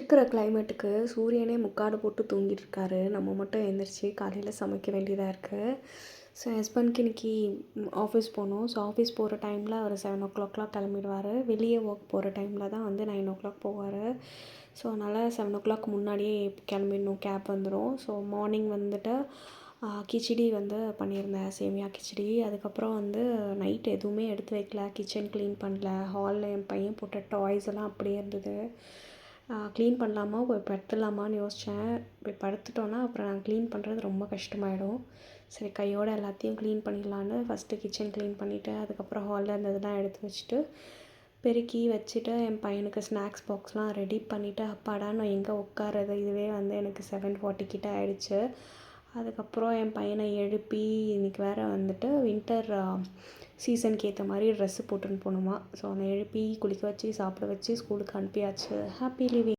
இருக்கிற கிளைமேட்டுக்கு சூரியனே முக்காடு போட்டு தூங்கிட்டு இருக்காரு. நம்ம மட்டும் எந்திரிச்சு காலையில் சமைக்க வேண்டியதாக இருக்குது. ஸோ என் ஹஸ்பண்ட்க்கு இன்றைக்கி ஆஃபீஸ் போகணும். ஸோ ஆஃபீஸ் போகிற டைமில் அவர் 7 o'clock கிளம்பிடுவார். வெளியே ஒர்க் போகிற டைமில் தான் வந்து 9 o'clock போவார். ஸோ அதனால் 7 o'clock முன்னாடியே கிளம்பிடணும், கேப் வந்துடும். ஸோ மார்னிங் வந்துட்டு கிச்சடி வந்து பண்ணியிருந்தேன், சேமியா கிச்சடி. அதுக்கப்புறம் வந்து நைட் எதுவுமே எடுத்து வைக்கல, கிச்சன் க்ளீன் பண்ணல. ஹாலில் என் பையன் போட்ட டாய்ஸ் எல்லாம் அப்படியே இருந்தது. க்ளீன் பண்ணலாமா போய் படுத்துடலாமான்னு யோசித்தேன். போய் படுத்துட்டோன்னா அப்புறம் நான் க்ளீன் பண்ணுறது ரொம்ப கஷ்டமாயிடும். சரி கையோடு எல்லாத்தையும் க்ளீன் பண்ணிடலான்னு ஃபஸ்ட்டு கிச்சன் க்ளீன் பண்ணிவிட்டு அதுக்கப்புறம் ஹாலில் இருந்ததெல்லாம் எடுத்து வச்சுட்டு பெருக்கி வச்சுட்டு என் பையனுக்கு ஸ்நாக்ஸ் பாக்ஸ்லாம் ரெடி பண்ணிவிட்டு அப்பாடான்னு எங்கே உட்கார்றது, இதுவே வந்து எனக்கு 7:40 கிட்ட ஆகிடுச்சு. அதுக்கப்புறம் என் பையனை எழுப்பி இன்றைக்கி வேறு வந்துட்டு வின்டர் சீசனுக்கு ஏற்ற மாதிரி ட்ரெஸ்ஸு போட்டுன்னு போகணுமா. ஸோ அவனை எழுப்பி குளிக்க வச்சு சாப்பிட வச்சு ஸ்கூலுக்கு அனுப்பியாச்சு. Happy living.